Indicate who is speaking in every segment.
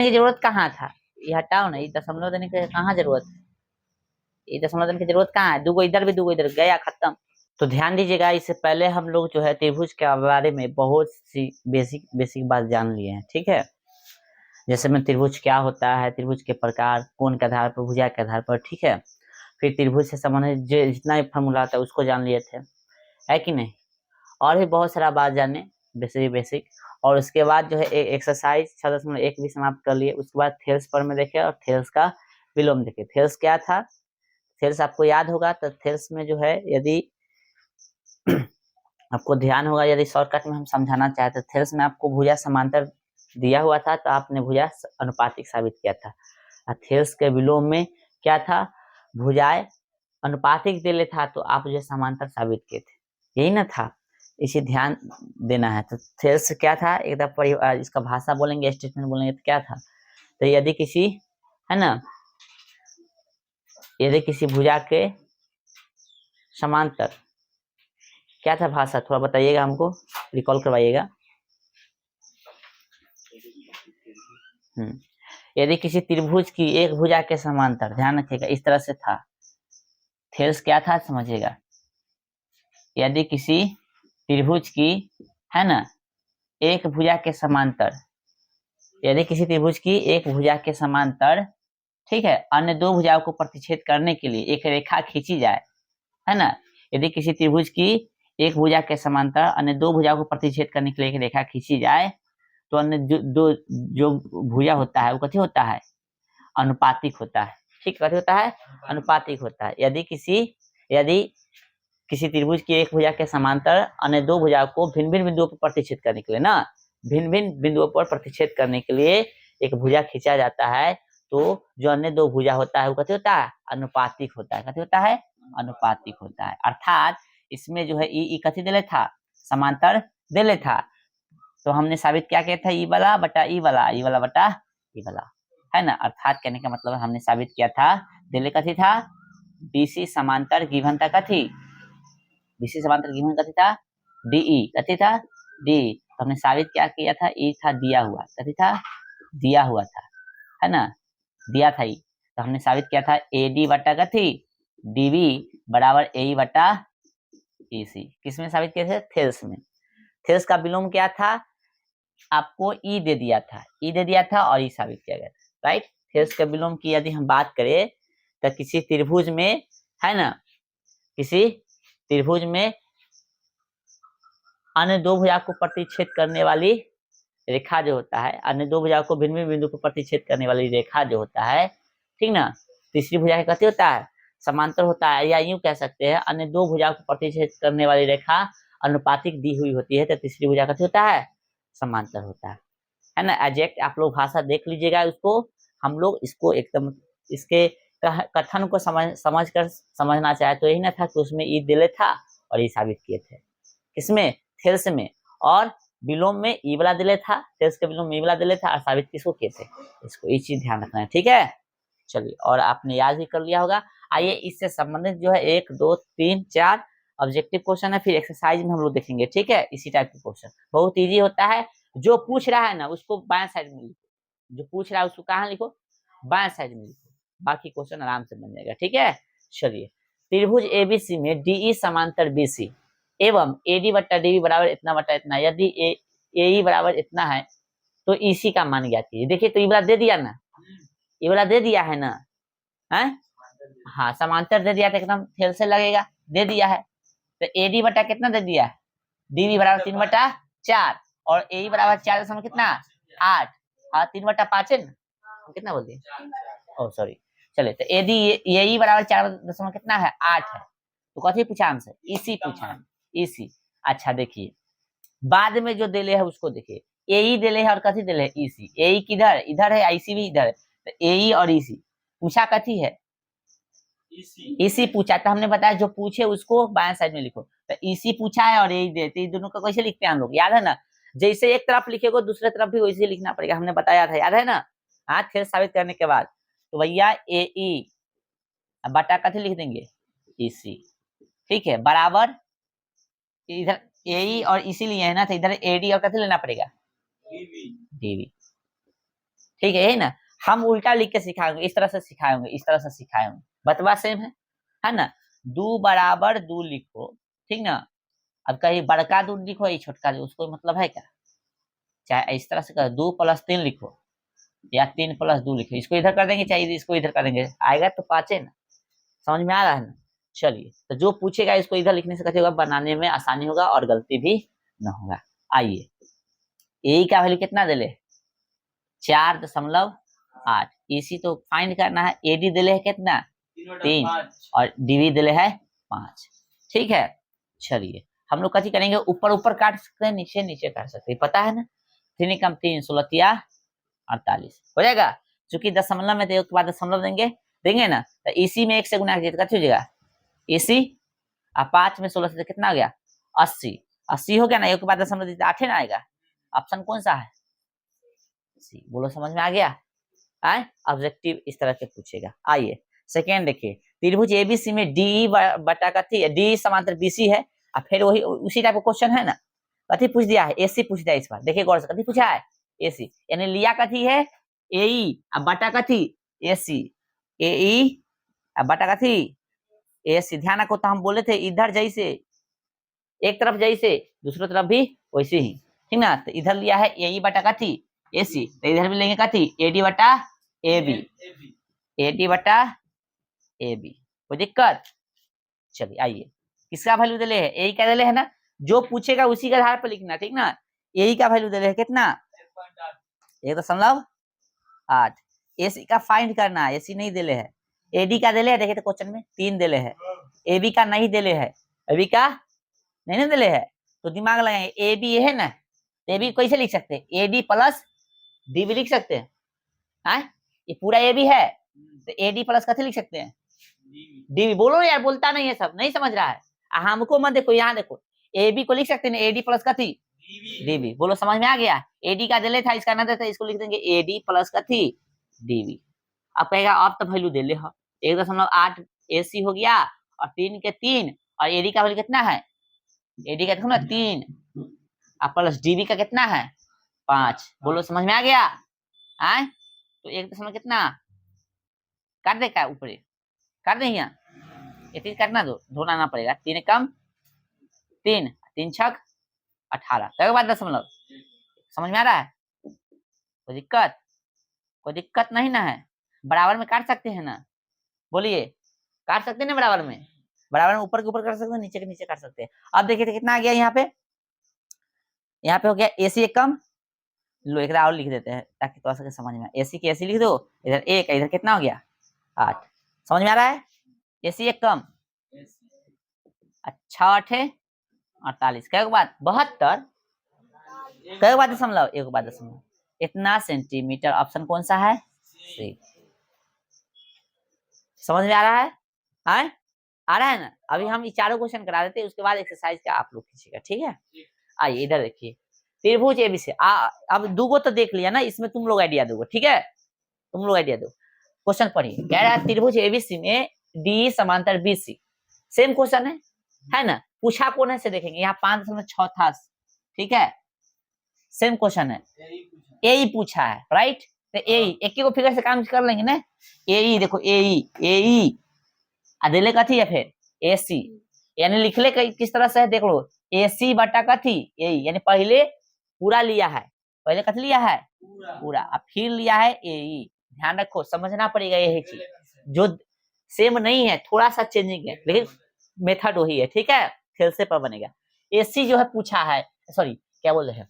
Speaker 1: की जरूरत कहाँ था, ये हटाओ ना, ये दशमलव देने की कहाँ जरूरत है, ये दशमलव देने की जरूरत कहाँ है, दूगो इधर भी दूगो इधर, गया खत्म। तो ध्यान दीजिएगा, इससे पहले हम लोग जो है त्रिभुज के बारे में बहुत सी बेसिक बेसिक बात जान लिए हैं, ठीक है। जैसे में त्रिभुज क्या होता है, त्रिभुज के प्रकार, कोण के आधार पर, भुजा के आधार पर, ठीक है। फिर त्रिभुज से संबंधित जितना भी फॉर्मूला आता है उसको जान लिए थे, है कि नहीं। और भी बहुत सारा बात जाने, बेसिक बेसिक। और उसके बाद जो है एक्सरसाइज 6.1 भी समाप्त कर लिए। उसके बाद थेल्स पर में देखे और थेल्स का विलोम देखे। थेल्स क्या था, थेल्स आपको याद होगा, तो थेल्स में जो है यदि आपको ध्यान होगा, यदि शॉर्टकट में हम समझाना चाहते, तो थेल्स में आपको भुजा समांतर दिया हुआ था तो आपने भुजा अनुपातिक साबित किया था। और थेल्स के विलोम में क्या था, भुजाएं अनुपातिक दे ले था तो आप जो समांतर साबित किए थे, यही ना था। इसे ध्यान देना है। तो थेल्स क्या था, एकदम इसका भाषा बोलेंगे, स्टेटमेंट बोलेंगे तो क्या था, तो यदि किसी, है ना, यदि किसी भुजा के समांतर, क्या था भाषा, थोड़ा बताइएगा हमको, रिकॉल करवाइएगा। यदि किसी त्रिभुज की एक भुजा के समांतर, ध्यान रखिएगा, इस तरह से था। थेल्स क्या था समझिएगा, यदि किसी त्रिभुज की, है ना, एक भुजा के समांतर, यदि किसी त्रिभुज की एक भुजा के समांतर, ठीक है, अन्य दो भुजाओं को प्रतिच्छेद करने के लिए एक रेखा खींची जाए, है ना। यदि किसी त्रिभुज की एक भुजा के समांतर अन्य दो भुजाओं को प्रतिच्छेद करने के लिए एक रेखा खींची जाए, तो अन्य जो भुजा होता है वो कथी होता है, अनुपातिक होता है, ठीक, कथी होता है, अनुपातिक होता है। यदि किसी त्रिभुज की एक भुजा के समांतर अन्य दो भुजाओं को भिन्न भिन्न बिंदुओं पर प्रतिच्छेद करने के लिए ना, भिन्न भिन्न बिंदुओं पर प्रतिच्छेद करने के लिए एक भुजा खींचा जाता है, तो जो अन्य दो भुजा होता है वो कथी होता है, अनुपातिक होता है, कथी होता है, अनुपातिक होता है। अर्थात इसमें जो है ई कथी देले था, समांतर देले था। तो हमने साबित क्या किया था, ई वाला बटा ई वाला, ई वाला बटा ई वाला, है ना। अर्थात कहने का मतलब हमने साबित किया था, देले कथी था, बीसी समांतर गिवन था कथी, बीसी समांतर गिवन कथी था, डीई, कथी था, डी। तो हमने साबित क्या किया था, ई था दिया हुआ, कथी था, दिया हुआ था, है ना, दिया था ई। तो हमने साबित किया था एडी बटा कथी, डीबी बराबर ए बटा ईसी। किसमें साबित किए थे, थेल्स में। थेल्स का विलोम क्या था, आपको ई दे दिया था, ई दे दिया था और ई साबित किया गया था, राइट। थेल्स के विलोम की यदि हम बात करें तो किसी त्रिभुज में, है ना, किसी त्रिभुज में अन्य दो भुजा को प्रतिच्छेद करने वाली रेखा जो होता है, अन्य दो भुजा को भिन्न भिन्न बिंदु को प्रतिच्छेद करने वाली रेखा जो होता है, ठीक ना, तीसरी भुजा का कथी होता है, समांतर होता है। या यूं कह सकते हैं, अन्य दो भुजा को प्रतिच्छेद करने वाली रेखा अनुपातिक दी हुई होती है, तो तीसरी भुजा कथी होता है, समांतर होता है ना। एग्जैक्ट आप लोग भाषा देख लीजिएगा उसको, हम लोग इसको एकदम इसके कथन को समझना चाहे तो यही ना था कि उसमें ई दिले था और ये साबित किए थे, किसमें, थेल्स में। और विलोम में ई वाला दिले था, थेल्स के विलोम में ई वाला दिले था, और साबित किसको किए थे, इसको ये चीज ध्यान रखना है, ठीक है। चलिए, और आपने याद भी कर लिया होगा। आइए इससे संबंधित जो है 1 2 3 4 ऑब्जेक्टिव क्वेश्चन है, फिर एक्सरसाइज में हम लोग देखेंगे, ठीक है। इसी टाइप के क्वेश्चन बहुत इजी होता है। जो पूछ रहा है ना उसको बाएं साइड में लिखो, जो पूछ रहा है उसको कहाँ लिखो, बाएं साइड में लिखो, बाकी क्वेश्चन आराम से बन जाएगा, ठीक है। चलिए, त्रिभुज एबीसी में डीई समांतर बीसी एवं एडी बट्टा डीबी बराबर इतना बट्टा इतना, यदि ए बराबर इतना है तो ईसी का मान ज्ञात कीजिए। देखिए, तो ये वाला दे दिया ना, ये वाला दे दिया है ना, है, हाँ, समांतर दे दिया तो एकदम फेल से लगेगा, दे दिया है। तो एडी बटा कितना दे दिया है, डीबी बराबर 3/4, और ए बराबर 4 कितना 8, हाँ 3/5 है ना, कितना बोल दिए, ओ सॉरी। चले, तो एडी ए बराबर 4 कितना है 8 है। तो कथी पूछा हमसे, ईसी पूछा है, ईसी। अच्छा देखिए, बाद में जो दिले है उसको देखिए, ए दिले है और कथी दिले है, ईसी। ए किधर, इधर है, आईसी भी इधर है, तो ए और ईसी पूछा कथी है, ईसी पूछा। तो हमने बताया जो पूछे उसको बाएं साइड में लिखो। तो ईसी पूछा है और यही देते, दोनों का कैसे लिखते हैं हम लोग, याद है ना। जैसे एक तरफ लिखेगा दूसरे तरफ भी वैसे लिखना पड़ेगा, हमने बताया था, याद है ना। हाँ, फिर साबित करने के बाद तो भैया ए ई बटा कथी लिख देंगे, ईसी, ठीक है, बराबर इधर ए और इसी लिए है ना, तो इधर एडी और कथी लेना पड़ेगा, डीवी, ठीक है, यही ना, हम उल्टा लिख के सिखाएंगे, इस तरह से सिखाएंगे, इस तरह से सिखाएंगे, बतवा सेम है ना। दू बराबर दू लिखो, ठीक ना। अब कहीं बड़का दू लिखो, ये छोटका दू, उसको मतलब है क्या, चाहे इस तरह से कर, 2+3 लिखो या 3+2 लिखो, इसको इधर कर देंगे चाहे इसको इधर कर देंगे, आएगा तो 5 है ना। समझ में आ रहा है ना। चलिए, तो जो पूछेगा इसको इधर लिखने से कैसे होगा, बनाने में आसानी होगा और गलती भी न होगा। आइए, ए का वैल्यू कितना दिले, 4.8। इसी तो फाइंड करना है। एडी दिले है कितना, 3, और डीवी दिले है 5। ठीक है, चलिए हम लोग कथी करेंगे, ऊपर ऊपर काट सकते हैं, नीचे नीचे काट सकते हैं, पता है ना। 3 कम 3 16 48 हो जाएगा। चूंकि दशमलव में तो बाद दशमलव देंगे ना, तो इसी में 1 से गुना कीजिए, कथी हो जाएगा, इसी। अब 5 में 16 से कितना हो गया, 80। 80 हो गया ना, एक के बाद दशमलव दीजिए, 8 ना आएगा। ऑप्शन कौन सा है, सी। बोलो समझ में आ गया। आए ऑब्जेक्टिव इस तरह के पूछेगा। आइए सेकेंड देखिए, त्रिभुज एबीसी में डी बटा कथी, डी समांतर बीसी है। अब फिर वही उसी टाइप का क्वेश्चन है ना, कथी पूछ दिया है, एसी पूछ दिया है इस बार। देखिए गौर से, कथी पूछा है, एसी, यानी लिया कथी है, एई, अब बटा कथी, एसी, एई अब बटा कथी, एसी। ध्यान रखो, तो हम बोले थे इधर जैसे एक तरफ जैसे दूसरी तरफ भी वैसे ही, ठीक ना। तो इधर लिया है एई बटा कथी, एसी, तो इधर भी लेंगे कथी, एडी बटा एबी, एडी बटा एबी। कोई दिक्कत। चलिए आइए, किसका वैल्यू दिले है, एई का दिले है ना, जो पूछेगा उसी के आधार पर लिखना, ठीक ना। एई का वैल्यू दिले है कितना, 1.8। एसी का फाइंड करना है, एसी नहीं दिले है। एडी का दिले है, देखिए तो क्वेश्चन में 3 दिले है। एबी का नहीं दिले है, एबी का नहीं ना दिले है, तो दिमाग लगाएंगे, एबी है ना, एबी कैसे लिख सकते हैं, एडी प्लस डीबी लिख सकते हैं। हाँ, ये पूरा एबी है, तो एडी प्लस कैसे लिख सकते हैं, डीबी। बोलो यार, बोलता नहीं है, सब नहीं समझ रहा है। हमको मत देखो, यहाँ देखो, एबी को लिख सकते हैं एडी प्लस कथी, डीबी। बोलो समझ में आ गया। एडी का दिले था, इसका ना देता, इसको लिख देंगे एडी प्लस कथी, डीबी। अब कहेगा आप तो वैल्यू दे ले, 1.8 एसी हो गया, और 3 के 3, और एडी का वैल्यू कितना है, एडी का देखो ना 3, और प्लस डीबी का कितना है 5। बोलो समझ में आ गया। आए तो 1 कितना काट दे, का ऊपर काट दे, यहाँ ये चीज काटना दो, ढूंढना पड़ेगा। 3 कम 3, 3 छक 18, क्या बात दशमलव, समझ में आ रहा है। कोई दिक्कत नहीं ना है। बराबर में काट सकते हैं ना, बोलिए, काट सकते हैं ना बराबर में, बराबर में ऊपर के ऊपर कर सकते हैं, नीचे के नीचे काट सकते हैं। अब देखिए तो कितना आ गया, यहाँ पे हो गया एसी 1 कम, लो एक और लिख देते हैं ताकि थोड़ा सा समझ में आए। एसी की एसी लिख दो, इधर 1, इधर कितना हो गया 8। समझ में आ रहा है। एसी 1 कम, अच्छा 8 है 48, क्या बात 72, क्या बात दशमलव, 1 बात दशमलव, इतना सेंटीमीटर। ऑप्शन कौन सा है, सी। समझ में आ रहा है, हाँ? आ रहा है ना। अभी हम ये चारों क्वेश्चन करा देते हैं, उसके बाद एक्सरसाइज का आप लोग कीजिएगा, ठीक है। आइए इधर देखिए, त्रिभुज एबीसी, अब दूगो तो देख लिया ना, इसमें तुम लोग आइडिया दोगे, ठीक है, तुम लोग आइडिया दो। क्वेश्चन पढ़िए, कह रहा है त्रिभुज एबीसी में डी समांतर बीसी, सेम क्वेश्चन है ना। पूछा कौन है से देखेंगे, यहाँ 5.6 था, ठीक है, सेम क्वेश्चन है, एई पूछा है, राइट। तो एई एक ही को फिगर से काम कर लेंगे ना। एई देखो, एई अदेले कथी है, फिर एसी, यानी लिख ले किस तरह से है, देख लो, एसी बटा कथी, एई, यानी पहले पूरा लिया है, पहले कथी लिया है पूरा, अब फिर लिया है एई। ध्यान रखो, समझना पड़ेगा, यही चीज जो सेम नहीं है, थोड़ा सा चेंजिंग है, लेकिन मेथड वही है, ठीक है, खेल से पर बनेगा। एसी जो है पूछा है, सॉरी क्या बोल रहे हैं,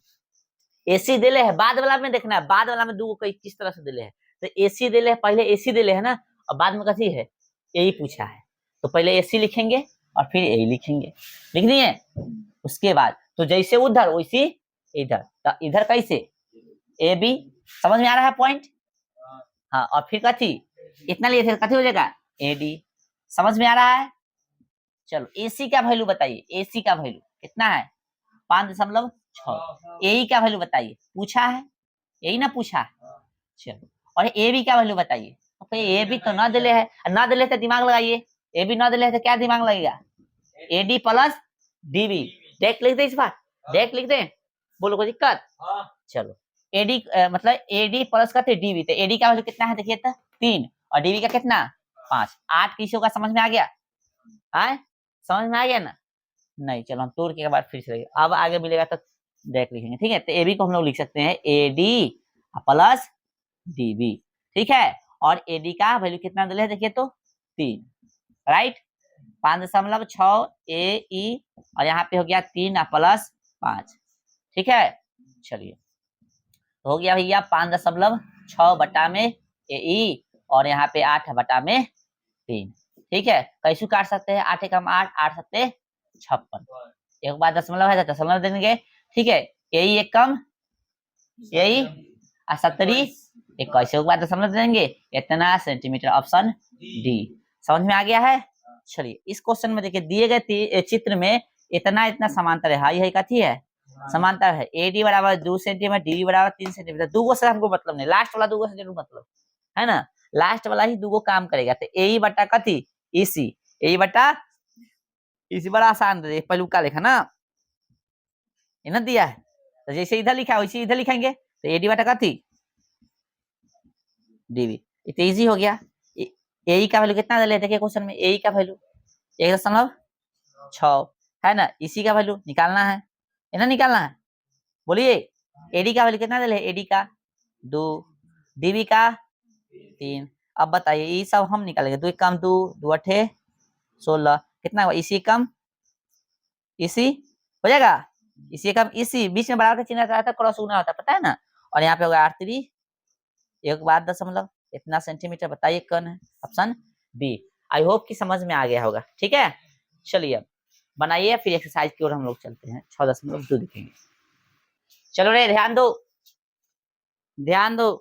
Speaker 1: एसी दिले है, बाद वाला में देखना है, बाद वाला में दो किस तरह से दिले है। तो एसी दिले है, पहले एसी दिले है ना, और बाद में कथी है, यही पूछा है, तो पहले एसी लिखेंगे और फिर यही लिखेंगे, लिख दिए। उसके बाद तो जैसे उधर वैसी इधर, तो इधर कैसे ए बी, समझ में आ रहा है पॉइंट, हाँ। और फिर कथी, इतना लिए थे, कथी हो जाएगा एडी, समझ में आ रहा है। चलो एसी का वैल्यू बताइए, एसी का वैल्यू कितना है 5.6। एई का वैल्यू बताइए, पूछा है, यही ना पूछा है। चलो, और ए बी का वैल्यू बताइए, तो ए बी तो ना दिले है, ना दिले तो दिमाग लगाइए, ए बी ना दिले तो क्या दिमाग लगेगा, एडी प्लस डीबी। डेक लिख दे, इस बार डेक लिख दे, बोलो कोई दिक्कत। चलो एडी मतलब एडी प्लस का डीबी, तो एडी का वैल्यू कितना है देखिए तो 3 और डीबी का कितना 5, 8 किसी का समझ में आ गया? आए समझ में आ गया ना? नहीं, चलो हम तोड़ के बाद फिर से अब आगे मिलेगा तो देख लिखेंगे, ठीक है। तो एबी को हम लोग लिख सकते हैं एडी प्लस डीबी, ठीक है। और एडी का वैल्यू कितना दिले है देखिए तो 3, राइट, 5.6 ए ई और यहाँ पे हो गया 3 प्लस 5, ठीक है। चलिए हो गया भैया 5.6 बटा में ए ई और यहाँ पे 8 बटा में 3, ठीक है। कैसे काट सकते हैं? 8 एकम 8, 8 सत्ते 56, एक बार दशमलव है तो दशमलव देंगे, ठीक है। यही एक कम यही 70 21 एक बार दशमलव देंगे, इतना सेंटीमीटर, ऑप्शन डी। समझ में आ गया है? चलिए इस क्वेश्चन में देखिए दिए गए चित्र में इतना इतना समांतर है, हाई है कथी है समांतर है। एडी बराबर 2 सेंटीमीटर, डी बराबर 3 सेंटीमीटर, दूगो से हमको मतलब नहीं, लास्ट वाला दूगो से जरूर मतलब है ना, लास्ट वाला ही दूगो काम करेगा। तो ए बटा कथी इसी, ए बटा इसी बड़ा आसान दे, पहलू का लिखा ना ये ना दिया है, तो जैसे इधर लिखा है वैसे इधर लिखेंगे। तो एडी बटा कथी डीबी, इतना इजी हो गया। ए का वैल्यू कितना दे देखिए क्वेश्चन में, ए का वैल्यू 1.6 है ना, इसी का वैल्यू निकालना है ना, निकालना है, बोलिए। एडी का वैल्यू कितना दे एडी का 2, डीबी का 3। अब बताइए ये सब हम निकालेंगे, 2 कम 2, 2 8 16, कितना हुआ इसी कम इसी हो जाएगा, इसी कम इसी, बीच में बराबर का चिन्ह रहता है, क्रॉस गुना होता है, पता है ना। और यहाँ पे होगा R3 एक बार दशमलव इतना सेंटीमीटर, बताइए कौन है, ऑप्शन बी। आई होप कि समझ में आ गया होगा, ठीक है। चलिए अब बनाइए, फिर एक्सरसाइज की ओर हम लोग चलते हैं, 6.2 दिखेंगे। चलो रे ध्यान दो, ध्यान दो,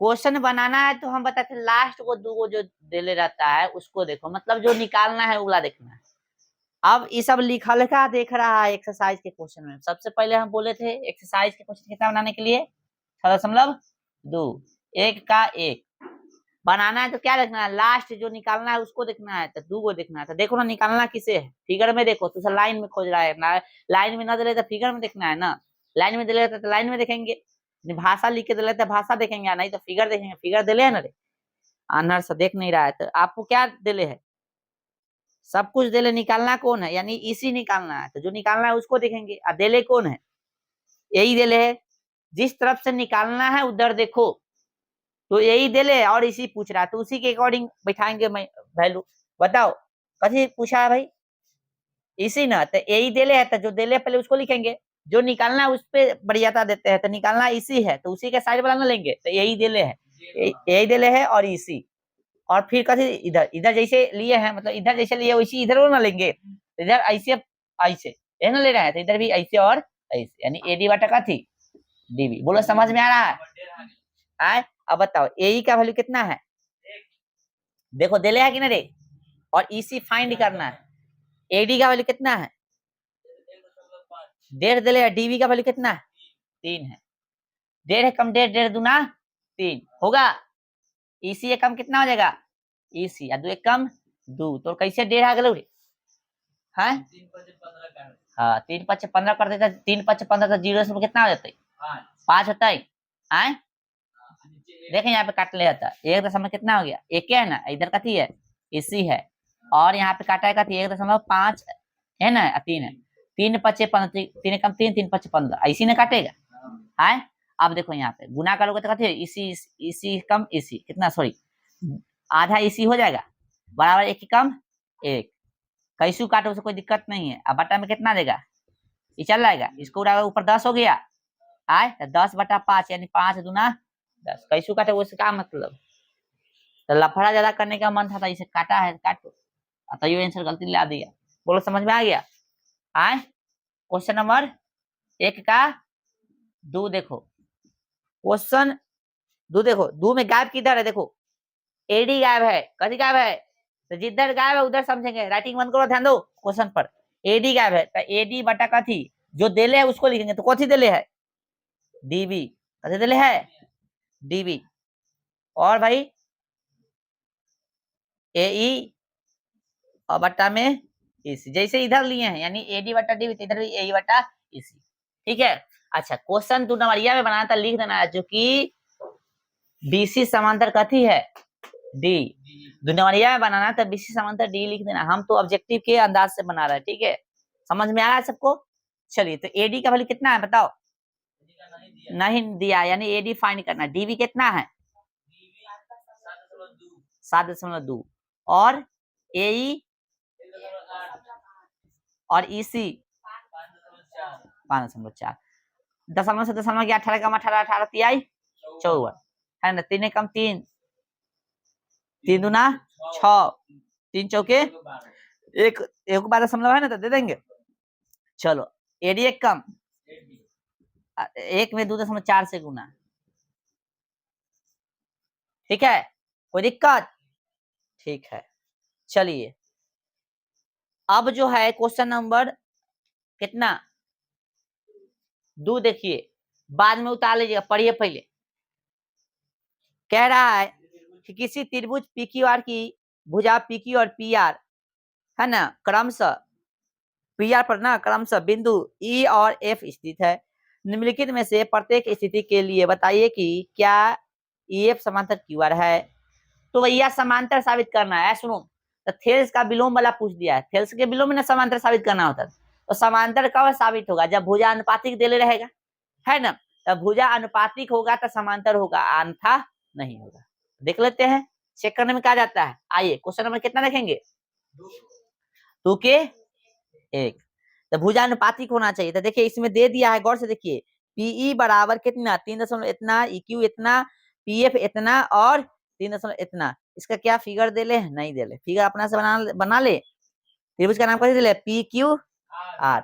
Speaker 1: क्वेश्चन बनाना है तो हम बताते हैं लास्ट को दो जो दे रहता है उसको देखो, मतलब जो निकालना है उगला देखना है। अब ये सब लिखा लिखा देख रहा है एक्सरसाइज के क्वेश्चन में। सबसे पहले हम बोले थे एक्सरसाइज के क्वेश्चन कितना बनाने के लिए 6.2, एक का एक बनाना है तो क्या देखना है, लास्ट जो निकालना है उसको देखना है, तो 2 को देखना है। तो देखो ना निकालना किसे है, फिगर में देखो, तो लाइन में खोज रहा है, लाइन में ना दे तो फिगर में देखना है ना, लाइन में दे तो लाइन में देखेंगे, भाषा लिख के दे तो भाषा देखेंगे, नहीं तो फिगर देखेंगे, फिगर दिले है ना रे, आनर से देख नहीं रहा है। तो आपको क्या दिले है, सब कुछ दिले, निकालना कौन है, यानी इसी निकालना है, तो जो निकालना है उसको देखेंगे। और दिले कौन है, यही दिले है, जिस तरफ से निकालना है उधर देखो, तो यही दिले और इसी पूछ रहा है, तो उसी के अकॉर्डिंग बैठाएंगे वैल्यू। बताओ कथी पूछा है भाई, इसी ना, तो यही दिले है, तो जो दिले पहले उसको लिखेंगे, जो निकालना है उस पे बढ़ियाता देते हैं, तो निकालना इसी है तो उसी के साइड वाला ना लेंगे, तो यही दिले है, यही दिले है और इसी, और फिर कथी इधर, इधर जैसे लिए हैं, मतलब इधर जैसे लिए वैसे इधर ना लेंगे, इधर ऐसे ऐसे ये ना ले रहे हैं, तो इधर भी ऐसे और ऐसे, यानी एडी बटा कथी डीबी। बोलो समझ में आ रहा है? आए अब बताओ ए का वैल्यू कितना है, देखो दिले है कि नहीं रे, और इसी फाइंड करना है। एडी का वैल्यू कितना है 1.5 दिले है, डीबी का वैल्यू कितना है 3 है, 1.5 है कम 1.5, 1.5 दूना 3 होगा, इसी कम कितना हो जाएगा इसी, 2 कम 2, तो कैसे 1.5 आ गया हाँ 3 5 15 कर देता, 3 5 15 तो 0 से कितना हो जाता है 5 होता है। आए देखें यहाँ पे काट ले जाता, 1 कितना हो गया एक है ना, इधर कथी है इसी है, और यहाँ पे काटा है कथी 1.5 है ना, 3 है, 3 5 15, 3 कम 3, 3 5 15 इसी ने काटेगा। है अब देखो यहाँ पे गुना करोगे तो कथी है इसी कम इसी कितना, सॉरी आधा इसी हो जाएगा, बराबर 1 कम 1, कैसू काटो से कोई दिक्कत नहीं है। अब बटा में कितना देगा ये चल जाएगा, इसको उड़ा ऊपर 10 हो गया, आए 10 बटा 5 यानी 5 दूना 10, कैसू काटे उससे क्या मतलब, तो लफड़ा ज्यादा करने का मन था तो इसे काटा है, काटो, तो ये आंसर गलती ला दिया। बोलो समझ में आ गया? आए क्वेश्चन नंबर 1 का 2 देखो, क्वेश्चन 2 देखो, 2 में गायब किधर है, देखो एडी गायब है, कथी गायब है, तो जिधर गायब है उधर समझेंगे, राइटिंग बंद करो, ध्यान दो क्वेश्चन पर, एडी गायब है तो एडी बटा कथी जो देले है उसको लिखेंगे, तो कथी देले है डीबी, कथी देले है डीबी, और भाई एई और बटा में इसी, जैसे इधर लिए हैं यानी एडी बटा डीबी, इधर भी एई बटा इसी, ठीक है। अच्छा क्वेश्चन तू नंबरिया में बनाना था, लिख देना है जो कि बीसी समांतर कथी है डी। दुनिया में बनाना था बीसी समांतर डी लिख देना। हम तो ऑब्जेक्टिव के अंदाज से बना रहे हैं, ठीक है, समझ में आ रहा है सबको। चलिए तो एडी का वैल्यू कितना है बताओ, नहीं दिया, यानी एडी फाइंड करना। डीवी कितना है 7.2 और एई और ईसी 5.4। दशमलव से दशमलव गया 18 कम 18 18 तिहाई 54 है ना। 3 कम 3 3 दूना 6 3 चौके एक 1 है ना, तो दे देंगे। चलो एडी एक कम 1 में 2.4 से गुना, ठीक है, कोई दिक्कत, ठीक है। चलिए अब जो है क्वेश्चन नंबर कितना 2 देखिए, बाद में उतार लीजिएगा, पढ़िए पहले। कह रहा है कि किसी त्रिभुज PQR की भुजा PQ और PR है ना क्रमशः PR पर ना क्रमशः बिंदु E और F स्थित है। निम्नलिखित में से प्रत्येक स्थिति के लिए बताइए कि क्या EF समांतर QR है। तो भैया समांतर साबित करना है, सुनो। तो थेल्स का विलोम वाला पूछ दिया है, थेल्स के विलोम में ना समांतर साबित करना होता है। तो समांतर कब साबित होगा, जब भुजा अनुपातिक देले रहेगा, है ना। तब भुजा अनुपातिक होगा तो समांतर होगा, अन्यथा नहीं होगा। देख लेते हैं, चेक करने में कहा जाता है। आइए क्वेश्चन नंबर कितना देखेंगे 2 के 1। तो भुजा अनुपातिक होना चाहिए। तो देखिए इसमें दे दिया है, गौर से देखिए, पीई बराबर कितना 3 दशमलव इतना, EQ इतना, PF इतना और 3 दशमलव इतना। इसका क्या फिगर दे ले, नहीं दे ले, फिगर अपना से बना ले। त्रिभुज का नाम कैसे दे ले, PQR।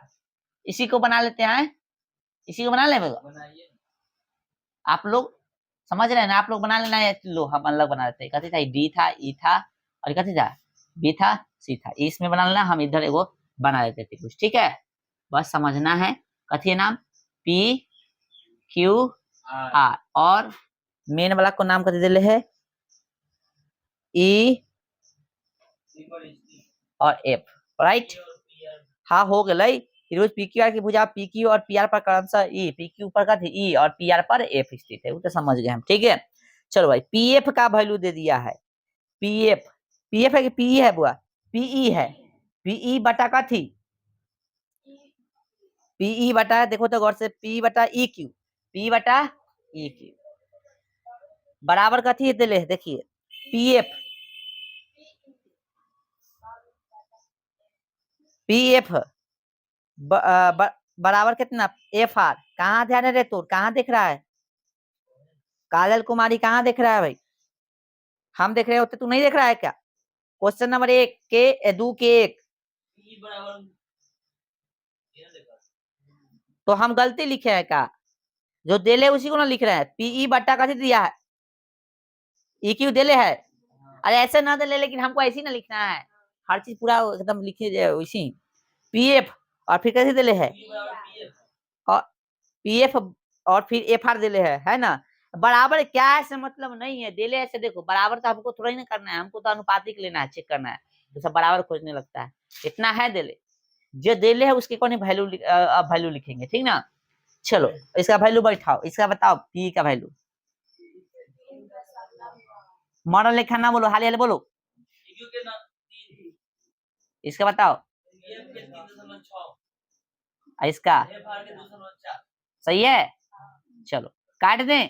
Speaker 1: इसी को बना लेते हैं, इसी को बना ले। आप लोग समझ रहे हैं ना, आप लोग बना लेना है। लो हम अलग बना लेते हैं, कथी था डी था, ई था और कथी था बी था, सी था। इसमें बना लेना, हम इधर एगो बना लेते थे कुछ, ठीक है। बस समझना है, कथी है नाम PQR और मेन वाला को नाम कथी दिले है E और F, राइट। हाँ हो गई। त्रिभुज PQR की भुजा PQ और PR पर क्रमशः E, PQ पर कथी E और PR पर F स्थित है, वो तो समझ गए हम, ठीक है। चलो भाई PF का वैल्यू दे दिया है, PF है कि PE है बुआ, PE है, PE बटा कथी PE बटा, देखो तो गौर से, P बटा EQ, P बटा EQ बराबर कथी दिले, देखिए PF बराबर कितना FR। कहाँ ध्यान है रे तोर, कहाँ दिख रहा है काजल कुमारी, कहाँ दिख रहा है भाई, हम देख रहे होते, तू नहीं देख रहा है क्या। क्वेश्चन नंबर 1 के 2 के 1, तो हम गलती लिखे हैं क्या, जो देले उसी को ना लिख रहे हैं। PE बट्टा कथी दिया है EQ देले है, अरे ऐसे ना दे ले, लेकिन हमको ऐसे ही ना लिखना है, हर चीज पूरा एकदम लिखे वैसी। PF और फिर कैसे दिले है और PF और फिर FR दिले है ना। बराबर क्या है से मतलब नहीं है, दिले ऐसे देखो, बराबर तो हमको थोड़ा ही ना करना है, हमको तो अनुपातिक लेना है, चेक करना है, तो सब बराबर खोजने लगता है। इतना है दिले, जो दिले है उसके कौन वैल्यू लिखेंगे, ठीक ना। चलो इसका वैल्यू बैठाओ, इसका बताओ पी का वैल्यू, मॉडल लिखा ना बोलो, हाल बोलो, इसका बताओ, इसका सही है। चलो काट दें,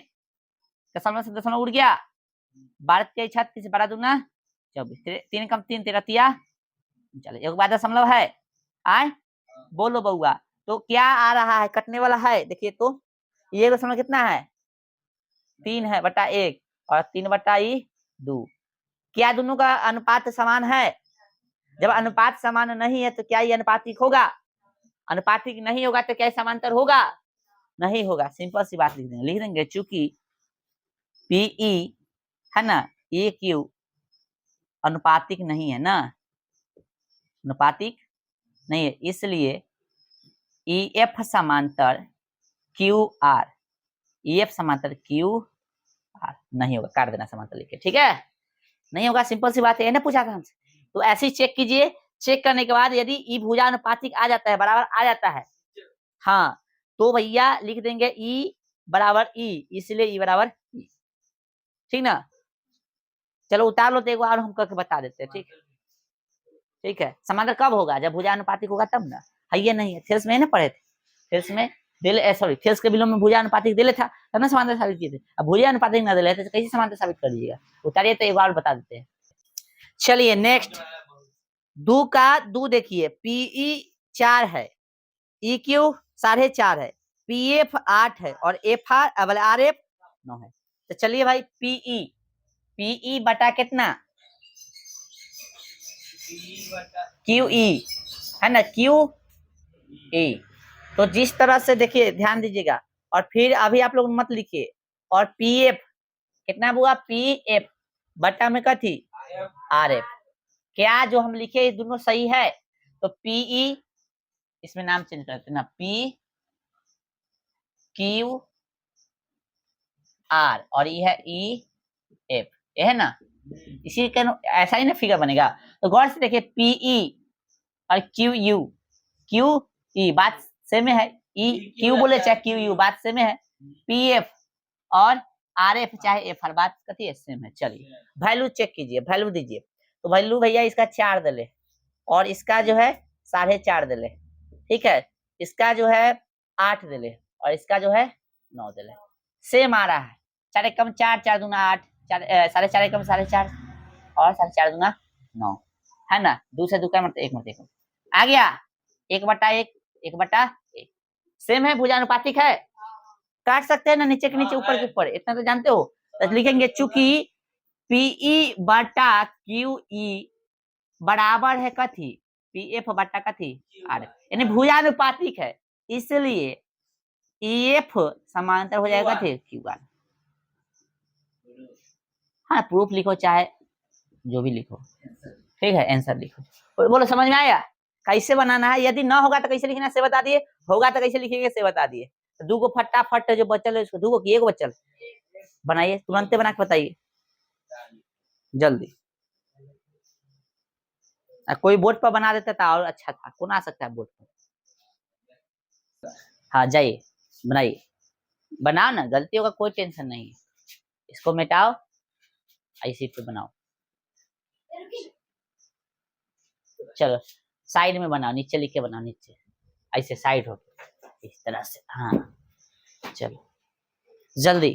Speaker 1: दशमलव से दशमलव उड़ गया, 12 के 36, 12 दूना 24, 3 कम 3 13 तिया, चलो एक बार दशमलव है आए, बोलो बउआ। तो क्या आ रहा है, कटने वाला है, देखिए तो ये दशमलव कितना है 3 है बटा 1 और 3 बटा 2। क्या दोनों का अनुपात समान है, जब अनुपात समान नहीं है तो क्या ये अनुपातिक होगा, अनुपातिक नहीं होगा तो क्या समांतर होगा, नहीं होगा। सिंपल सी बात लिख देंगे चूंकि PE है ना EQ अनुपातिक नहीं है ना, अनुपातिक नहीं है, इसलिए EF समांतर QR, EF समांतर QR नहीं होगा, काट देना समांतर लिख के, ठीक है, नहीं होगा। सिंपल सी बात है ना, पूछा था हमसे, तो ऐसे ही चेक कीजिए। चेक करने के बाद यदि ई भुजा अनुपातिक आ जाता है, बराबर आ जाता है, हाँ, तो भैया लिख देंगे ई बराबर ई, इसलिए ई बराबर ई, ठीक ना। चलो उतार लो तो एक बार हम करके बता देते हैं, ठीक ठीक है। समांतर कब होगा, जब भुजानुपातिक होगा तब ना, है ये नहीं है, थेल्स में ना पढ़े थे, थेल्स में दिले सॉरी थेल्स के बिलों में भुजानुपातिक दिले था तब ना समांतर साबित किए थे। अब भुजानुपातिक ना दिले थे तो कैसे समांतर साबित कर दीजिएगा, उतारिए तो एक बार बता देते हैं। चलिए नेक्स्ट, दो का दो देखिए, पीई 4 है, ई क्यू 4.5 है, पीएफ 8 है और एफ आर आर एफ 9 है। तो चलिए भाई पीई, पीई बटा कितना, क्यू ई है ना, क्यू ई। तो जिस तरह से देखिए ध्यान दीजिएगा, और फिर अभी आप लोग मत लिखिए, और पीएफ कितना हुआ, पीएफ बटा में कथी आर एफ, क्या जो हम लिखे ये दोनों सही है। तो पीई, इसमें नाम चेंज करते ना, पी क्यू आर और ये है ई एफ, ये है ना, इसी का ऐसा ही ना फिगर बनेगा। तो गौर से देखिए पीई और क्यू यू, क्यू ई बात सेम है, ई क्यू बोले चाहे क्यू यू बात सेम है, पी एफ और आर एफ चाहे एफ आर बात कथी है सेम है। चलिए वैल्यू चेक कीजिए, वैल्यू दीजिए। तो वैल्यू भैया इसका 4 दले और इसका जो है 4.5 दले, ठीक है, इसका जो है 8 दले और इसका जो है 9 दले, सेम आ रहा है। 4 कम 4, 4 दूना 8, 4.5 कम 4.5 और 4.5 दूना 9, है ना, दो से दो का मतलब एक मतलब एक आ गया, 1/1 1/1 सेम है, भुजानुपातिक है, काट सकते हैं ना नीचे के नीचे ऊपर के ऊपर, इतना तो जानते हो। तो लिखेंगे चूंकि पीई बटा क्यू ई बराबर है कथी, पीएफ बटा कथी आर, यानी भुजानुपातिक है, इसलिए ईएफ समांतर हो जाएगा कथी क्यू आर। हाँ प्रूफ लिखो चाहे जो भी लिखो, ठीक है, आंसर लिखो। बोलो समझ में आया कैसे बनाना है, यदि ना होगा तो कैसे लिखना से बता दिए, होगा तो कैसे लिखेंगे से बता दिए। तो दो को फटाफट जो बचल है उसको दो को एक बचल बनाइए, तुरंत बना के बताइए जल्दी। कोई बोर्ड पर बना देता था और अच्छा था, कौन आ सकता है बोर्ड पर। हाँ जाइए बनाइए, बनाओ ना, गलतियों का कोई टेंशन नहीं है, इसको मिटाओ इसी पे बनाओ। चलो साइड में बनाओ, नीचे लिख के बनाओ, नीचे ऐसे साइड हो इस तरह से, हाँ चलो जल्दी।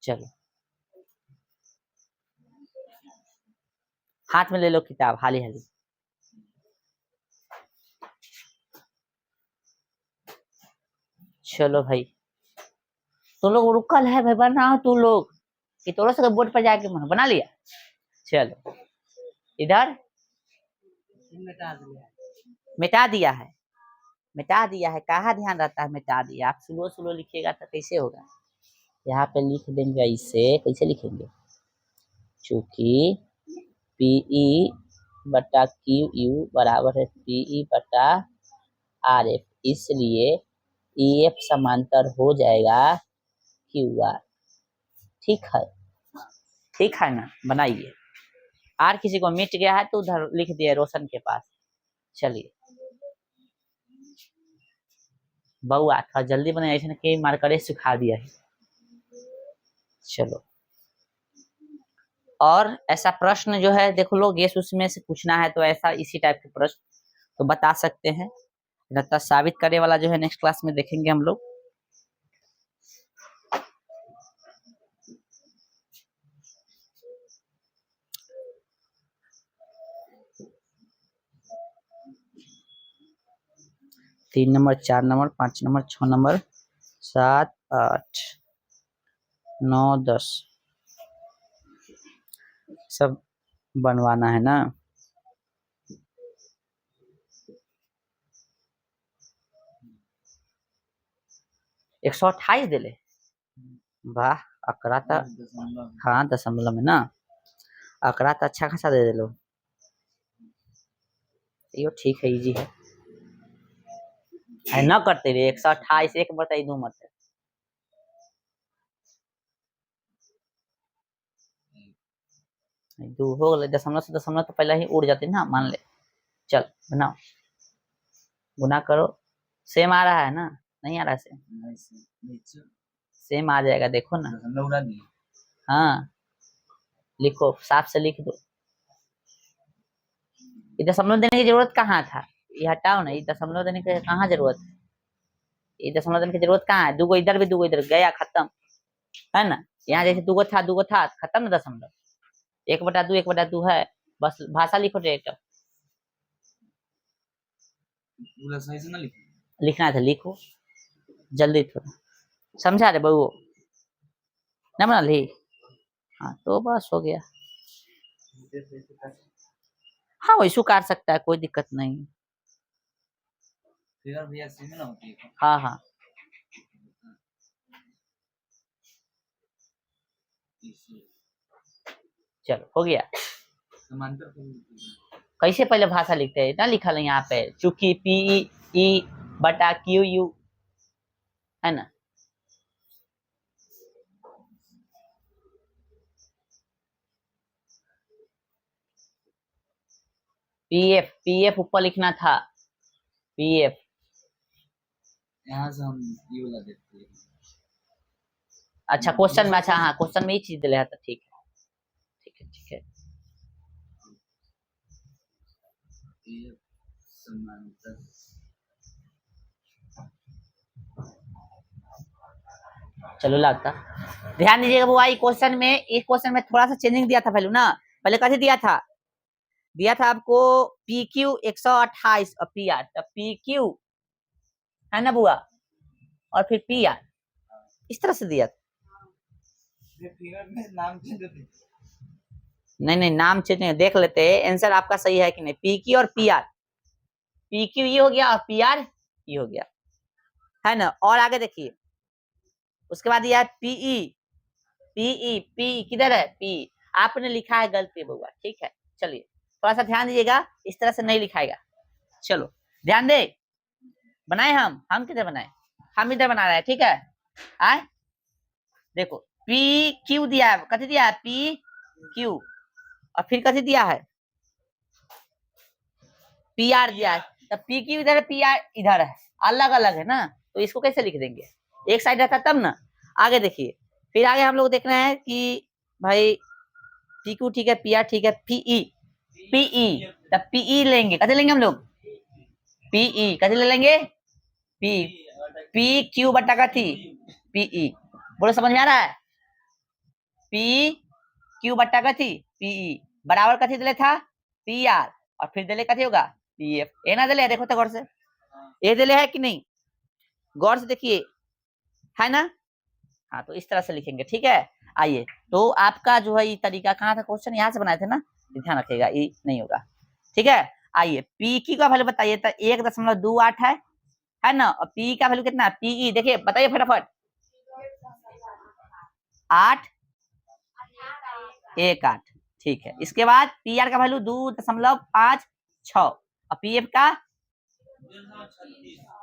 Speaker 1: चलो हाथ में ले लो किताब, हाली हाली। चलो भाई तो लोग रुकल है भाई, बनाओ तू लोग कि थोड़ा सा बोर्ड पर जाके बना लिया। चलो इधर मिटा दिया है, मिटा दिया है, कहाँ ध्यान रहता है, मिटा दिया। आप स्लो स्लो लिखिएगा तो कैसे होगा, यहाँ पे लिख देंगे ऐसे, कैसे लिखेंगे, चूंकि पीई बटा क्यू यू बराबर है पीई बटा आर एफ, इसलिए ई एफ समांतर हो जाएगा क्यू आर, ठीक है, ठीक है ना, बनाइए। आर किसी को मिट गया है तो उधर लिख दिए रोशन के पास। चलिए बउआ थोड़ा जल्दी बनाइए, ऐसे के मार करे सिखा दिया है। चलो और ऐसा प्रश्न जो है देख लो, गेस उसमें से पूछना है तो ऐसा इसी टाइप के प्रश्न तो बता सकते हैं, लगता साबित करने वाला जो है नेक्स्ट क्लास में देखेंगे हम लोग। तीन नंबर, 4 नंबर, 5 नंबर, 6 नंबर, 7 8 9 10 सब बनवाना है ना। एक 128 दे ले, वाह अकड़ा था, हाँ दशमलव में ना, अकड़ा तो अच्छा खासा दे दे लो, ये ठीक है, इजी है ना, करते रहे 128 एक बताइए दो मत। दो हो गए, दशमलव से दशमलव तो पहले ही उड़ जाते ना, मान ले। चल बनाओ, गुना करो। सेम आ रहा है ना? नहीं आ रहा सेम? सेम आ जाएगा, देखो ना। हाँ लिखो, साफ से लिख दो। ये दशमलव देने की जरूरत कहाँ था? ये हटाओ ना, ये दशमलव देने की कहाँ जरूरत है? ये दशमलव देने की जरूरत कहाँ है? दूगो इधर भी दूगो इधर, गया खत्म, है ना? यहाँ जैसे दूगो था खत्म ना दशमलव। 1/2 1/2 है, बस भाषा लिखो डायरेक्ट। पूरा सही से ना लिखना था, लिखो जल्दी थोड़ा, समझा रे बहू ना बना ली? हाँ तो बस हो गया। हाँ वैसू काट सकता है, कोई दिक्कत नहीं। हाँ हाँ चलो हो गया। कैसे पहले भाषा लिखते हैं ना, लिखा है यहाँ पे, चूंकि पी ई बटा क्यू यू, है ना? पीएफ ऊपर लिखना था, पीएफ। यहाँ से हम ये वाला देखते हैं। अच्छा क्वेश्चन में, अच्छा हाँ क्वेश्चन में ये चीज दिया था, ठीक है ठीक है ठीक है। चलो लगता, ध्यान दीजिएगा वो आई क्वेश्चन में, एक क्वेश्चन में थोड़ा सा चेंजिंग दिया था वैल्यू ना। पहले कैसे दिया था आपको पी क्यू 128 और पी आर, तब पी क्यू है ना बुआ, और फिर पी आर, इस तरह से दिया था। नहीं नाम चेंज नहीं, देख लेते हैं आंसर आपका सही है कि नहीं। पी क्यू और पी आर, पी क्यू ये हो गया और पी आर ये हो गया, है ना? और आगे देखिए, उसके बाद यह पीई, पी किधर है? पी आपने लिखा है गलती बुआ, ठीक है। चलिए थोड़ा सा ध्यान दीजिएगा, इस तरह से नहीं लिखाएगा। चलो ध्यान दे, बनाए हम किधर बनाए? हम इधर बना रहे हैं, ठीक है। आए देखो, पी क्यू दिया है, कथी दिया है? पी क्यू, और फिर कथी दिया है? पी आर दिया है। तब पी क्यू इधर है, पी आर इधर है, अलग अलग है ना, तो इसको कैसे लिख देंगे? एक साइड रहता तब ना। आगे देखिए, फिर आगे हम लोग देखना है कि भाई पी क्यू ठीक है, पी आर ठीक है, पीई तब पीई लेंगे, कैसे लेंगे हम लोग? पीई कैसे ले लेंगे? पी पी क्यू बटा कथी? पीई, बोलो समझ में आ रहा है? पी क्यू बटा कथी? पीई बराबर कथी दिले था? पी आर, और फिर दिले कथी होगा? पीएफ। ए ना दिले, देखो तो गौर से, ए दिले है कि नहीं? गौर से देखिए, है ना? हाँ तो इस तरह से लिखेंगे, ठीक है। आइए, तो आपका जो है ये तरीका कहाँ था? क्वेश्चन यहाँ से बनाए थे ना, ध्यान रखिएगा, ये नहीं होगा, ठीक है। आइए पी की का वैल्यू बताइए, तो 1.28 है ना, और पी का वैल्यू कितना? पीई देखिए, बताइए फटाफट। 818, ठीक है। इसके बाद पी आर का वैल्यू 2.56 और पी एफ का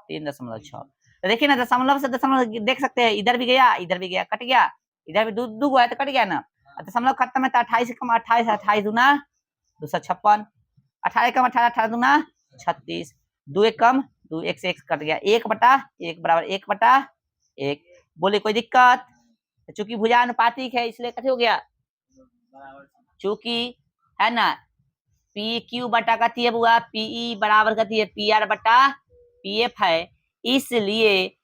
Speaker 1: 3.6। तो देखिए ना, दशमलव से दशमलव देख सकते हैं, इधर भी गया इधर भी गया, कट गया, इधर भी दो है तो कट गया ना। दशमलव खत्म है तो 28 कम 28, 28 दूना 256, 18 कम 18, 18 दूना 36, 2 1 कम 2, 1 से 1 कट गया, 1/1 बराबर 1/1। बोले कोई दिक्कत? चूंकि भुजानुपातिक है इसलिए कैसे हो गया? चूंकि है ना, पी क्यू बटा कथी है बुआ? पीई बराबर कथी है? पी आर बटा पी एफ है, इसलिए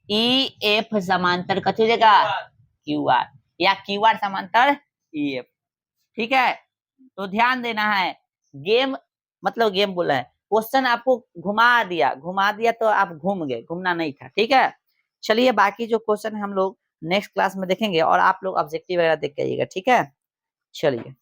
Speaker 1: ई एफ समांतर कथी हो जाएगा? क्यू आर, या क्यू आर समांतर ई एफ, ठीक है। तो ध्यान देना है, गेम मतलब गेम बोला है, क्वेश्चन आपको घुमा दिया तो आप घूम गए, घूमना नहीं था, ठीक है। चलिए बाकी जो क्वेश्चन हम लोग नेक्स्ट क्लास में देखेंगे, और आप लोग ऑब्जेक्टिव वगैरह देख के आइएगा, ठीक है। चलिए।